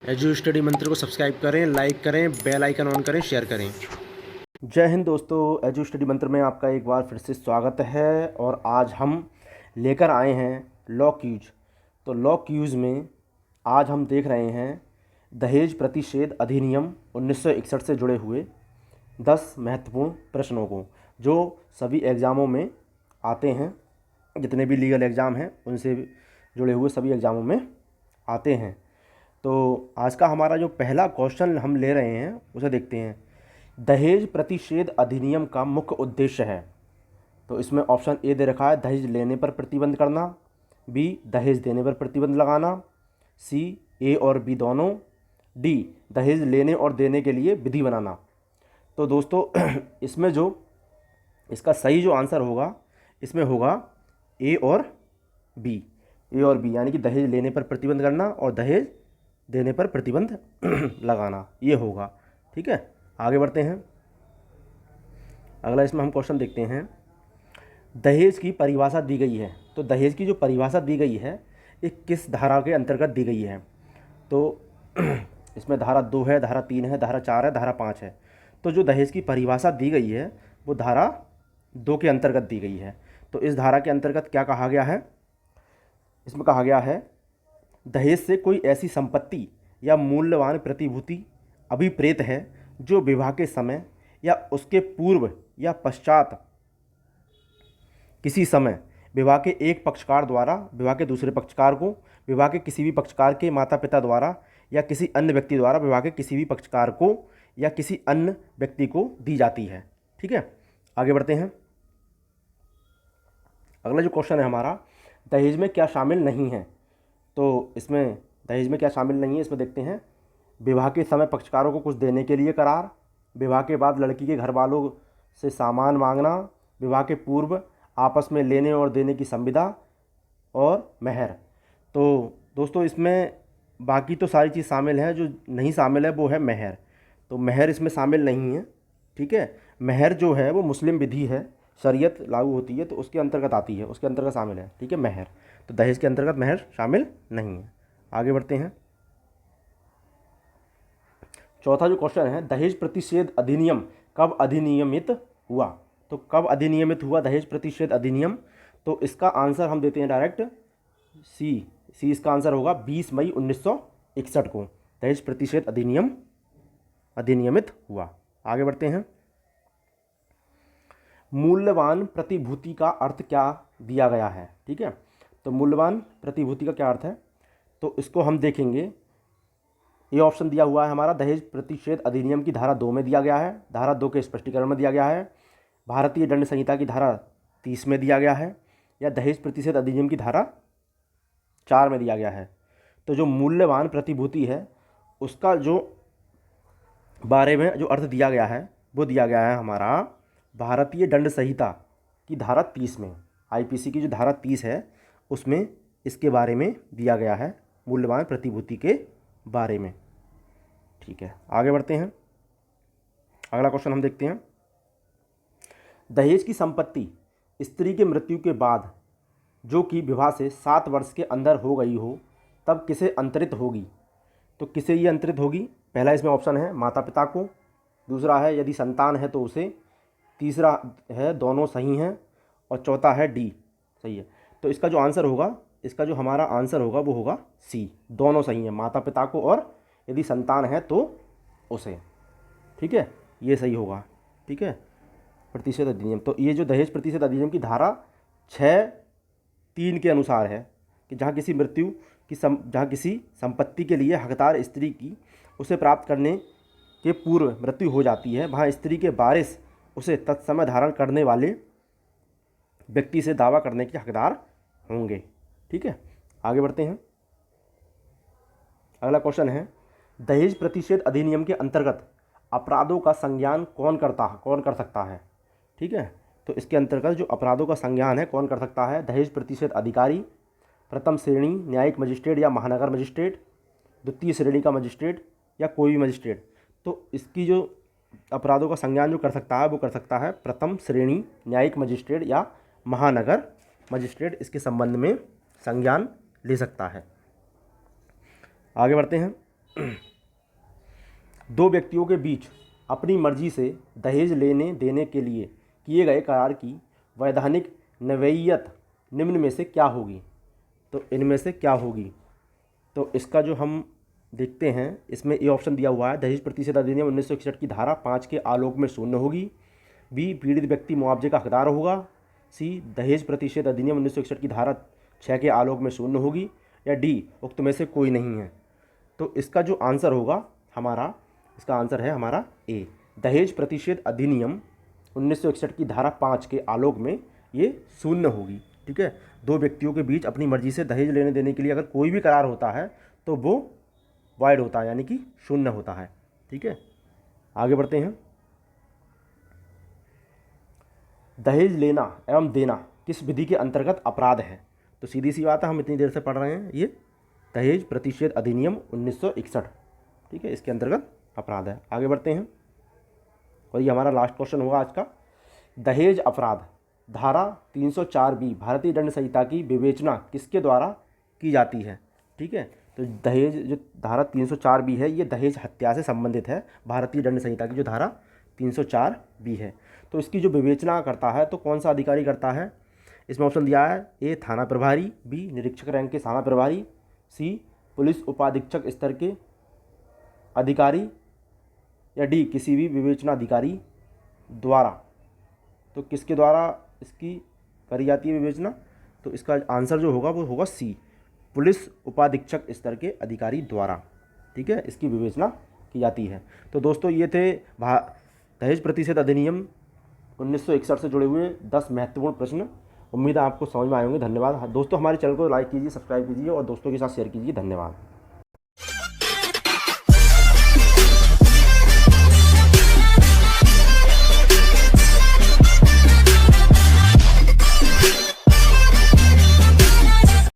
Edu study मंत्र को subscribe करें, लाइक करें, बेल आइकन ऑन करें, शेयर करें। जय हिंद दोस्तों, एजू स्टडी मंत्र में आपका एक बार फिर से स्वागत है। और आज हम लेकर आए हैं लॉ क्यूज। तो लॉ क्यूज में आज हम देख रहे हैं दहेज प्रतिषेध अधिनियम 1961 से जुड़े हुए 10 महत्वपूर्ण प्रश्नों को, जो सभी एग्ज़ामों में आते हैं। जितने भी लीगल एग्ज़ाम हैं उनसे जुड़े हुए सभी एग्ज़ामों में आते हैं। तो आज का हमारा जो पहला क्वेश्चन हम ले रहे हैं उसे देखते हैं। दहेज प्रतिषेध अधिनियम का मुख्य उद्देश्य है। तो इसमें ऑप्शन ए दे रखा है दहेज लेने पर प्रतिबंध करना, बी दहेज देने पर प्रतिबंध लगाना, सी ए और बी दोनों, डी दहेज लेने और देने के लिए विधि बनाना। तो दोस्तों इसमें जो इसका सही जो आंसर होगा इसमें होगा ए और बी। यानी कि दहेज लेने पर प्रतिबंध करना और दहेज देने पर प्रतिबंध लगाना, ये होगा। ठीक है, आगे बढ़ते हैं। अगला इसमें हम क्वेश्चन देखते हैं। दहेज की परिभाषा दी गई है। तो दहेज की जो परिभाषा दी गई है ये किस धारा के अंतर्गत दी गई है? तो इसमें धारा 2 है, धारा 3 है, धारा 4 है, धारा 5 है। तो जो दहेज की परिभाषा दी गई है वो धारा 2 के अंतर्गत दी गई है। तो इस धारा के अंतर्गत क्या कहा गया है? इसमें कहा गया है दहेज से कोई ऐसी संपत्ति या मूल्यवान प्रतिभूति अभिप्रेत है जो विवाह के समय या उसके पूर्व या पश्चात किसी समय विवाह के एक पक्षकार द्वारा विवाह के दूसरे पक्षकार को, विवाह के किसी भी पक्षकार के माता पिता द्वारा या किसी अन्य व्यक्ति द्वारा विवाह के किसी भी पक्षकार को या किसी अन्य व्यक्ति को दी जाती है। ठीक है, आगे बढ़ते हैं। अगला जो क्वेश्चन है हमारा, दहेज में क्या शामिल नहीं है? तो इसमें दहेज में क्या शामिल नहीं है इसमें देखते हैं। विवाह के समय पक्षकारों को कुछ देने के लिए करार, विवाह के बाद लड़की के घर वालों से सामान मांगना, विवाह के पूर्व आपस में लेने और देने की संविदा और मेहर। तो दोस्तों इसमें बाकी तो सारी चीज़ शामिल है, जो नहीं शामिल है वो है मेहर। तो मेहर इसमें शामिल नहीं है। ठीक है, मेहर जो है वो मुस्लिम विधि है, शरीयत लागू होती है तो उसके अंतर्गत आती है, उसके अंतर्गत शामिल है। ठीक है, मेहर। तो दहेज के अंतर्गत मेहर शामिल नहीं है। आगे बढ़ते हैं। चौथा जो क्वेश्चन है, दहेज प्रतिषेध अधिनियम कब अधिनियमित हुआ? तो कब अधिनियमित हुआ दहेज प्रतिषेध अधिनियम? तो इसका आंसर हम देते हैं डायरेक्ट सी। इसका आंसर होगा 20 मई 1961 को दहेज प्रतिषेध अधिनियम अधिनियमित हुआ। आगे बढ़ते हैं। मूल्यवान प्रतिभूति का अर्थ क्या दिया गया है? ठीक है, तो मूल्यवान प्रतिभूति का क्या अर्थ है तो इसको हम देखेंगे। ये ऑप्शन दिया हुआ है हमारा दहेज प्रतिषेध अधिनियम की धारा 2 में दिया गया है, धारा 2 के स्पष्टीकरण में दिया गया है, भारतीय दंड संहिता की धारा 30 में दिया गया है, या दहेज प्रतिषेध अधिनियम की धारा 4 में दिया गया है। तो जो मूल्यवान प्रतिभूति है उसका जो बारे में जो अर्थ दिया गया है वो दिया गया है हमारा भारतीय दंड संहिता की धारा 30 में। आईपीसी की जो धारा 30 है उसमें इसके बारे में दिया गया है, मूल्यवान प्रतिभूति के बारे में। ठीक है, आगे बढ़ते हैं। अगला क्वेश्चन हम देखते हैं। दहेज की संपत्ति स्त्री के मृत्यु के बाद जो कि विवाह से 7 वर्ष के अंदर हो गई हो तब किसे अंतरित होगी? तो किसे ये अंतरित होगी? पहला इसमें ऑप्शन है माता पिता को, दूसरा है यदि संतान है तो उसे, तीसरा है दोनों सही हैं, और चौथा है डी सही है। तो इसका जो आंसर होगा, इसका जो हमारा आंसर होगा वो होगा सी, दोनों सही हैं, माता पिता को और यदि संतान है तो उसे। ठीक है, ये सही होगा। ठीक है, प्रतिषेध अधिनियम। तो ये जो दहेज प्रतिषेध अधिनियम की धारा 6(3) के अनुसार है कि जहाँ किसी मृत्यु की जहाँ किसी संपत्ति के लिए हकदार स्त्री की उसे प्राप्त करने के पूर्व मृत्यु हो जाती है, वहाँ स्त्री के वारिस उसे तत्समय धारण करने वाले व्यक्ति से दावा करने के हकदार होंगे। ठीक है, आगे बढ़ते हैं। अगला क्वेश्चन है, दहेज प्रतिषेध अधिनियम के अंतर्गत अपराधों का संज्ञान कौन कर सकता है? ठीक है, तो इसके अंतर्गत जो अपराधों का संज्ञान है कौन कर सकता है? दहेज प्रतिषेध अधिकारी, प्रथम श्रेणी न्यायिक मजिस्ट्रेट या महानगर मजिस्ट्रेट, द्वितीय श्रेणी का मजिस्ट्रेट या कोई भी मजिस्ट्रेट। तो इसकी जो अपराधों का संज्ञान जो कर सकता है वो कर सकता है प्रथम श्रेणी न्यायिक मजिस्ट्रेट या महानगर मजिस्ट्रेट, इसके संबंध में संज्ञान ले सकता है। आगे बढ़ते हैं। दो व्यक्तियों के बीच अपनी मर्जी से दहेज लेने देने के लिए किए गए करार की वैधानिक नवैयत निम्न में से क्या होगी? तो इनमें से क्या होगी? तो इसका जो हम देखते हैं, इसमें ए ऑप्शन दिया हुआ है, दहेज प्रतिषेध अधिनियम 1961 की धारा 5 के आलोक में शून्य होगी। बी, पीड़ित व्यक्ति मुआवजे का हकदार होगा। सी, दहेज प्रतिषेध अधिनियम 1961 की धारा 6 के आलोक में शून्य होगी। या डी, उक्त में से कोई नहीं है। तो इसका जो आंसर होगा हमारा, इसका आंसर है हमारा ए, दहेज प्रतिषेध अधिनियम 1961 की धारा 5 के आलोक में ये शून्य होगी। ठीक है, दो व्यक्तियों के बीच अपनी मर्जी से दहेज लेने देने के लिए अगर कोई भी करार होता है तो वो वाइड होता है, यानी कि शून्य होता है। ठीक है, आगे बढ़ते हैं। दहेज लेना एवं देना किस विधि के अंतर्गत अपराध है? तो सीधी सी बात है, हम इतनी देर से पढ़ रहे हैं, ये दहेज प्रतिषेध अधिनियम 1961, ठीक है, इसके अंतर्गत अपराध है। आगे बढ़ते हैं और ये हमारा लास्ट क्वेश्चन होगा आज का। दहेज अपराध धारा 304B भारतीय दंड संहिता की विवेचना किसके द्वारा की जाती है? ठीक है, तो दहेज जो धारा 304B है ये दहेज हत्या से संबंधित है। भारतीय दंड संहिता की जो धारा 304B है, तो इसकी जो विवेचना करता है तो कौन सा अधिकारी करता है? इसमें ऑप्शन दिया है, ए थाना प्रभारी, बी निरीक्षक रैंक के थाना प्रभारी, सी पुलिस उपाधीक्षक स्तर के अधिकारी, या डी किसी भी विवेचना अधिकारी द्वारा। तो किसके द्वारा इसकी करी जाती है विवेचना? तो इसका आंसर जो होगा वो होगा सी, पुलिस उपाधीक्षक स्तर के अधिकारी द्वारा। ठीक है, इसकी विवेचना की जाती है। तो दोस्तों ये थे दहेज प्रतिषेध अधिनियम 1961 से जुड़े हुए 10 महत्वपूर्ण प्रश्न। उम्मीद है आपको समझ में आए होंगे। धन्यवाद दोस्तों, हमारे चैनल को लाइक कीजिए, सब्सक्राइब कीजिए और दोस्तों के साथ शेयर कीजिए। धन्यवाद।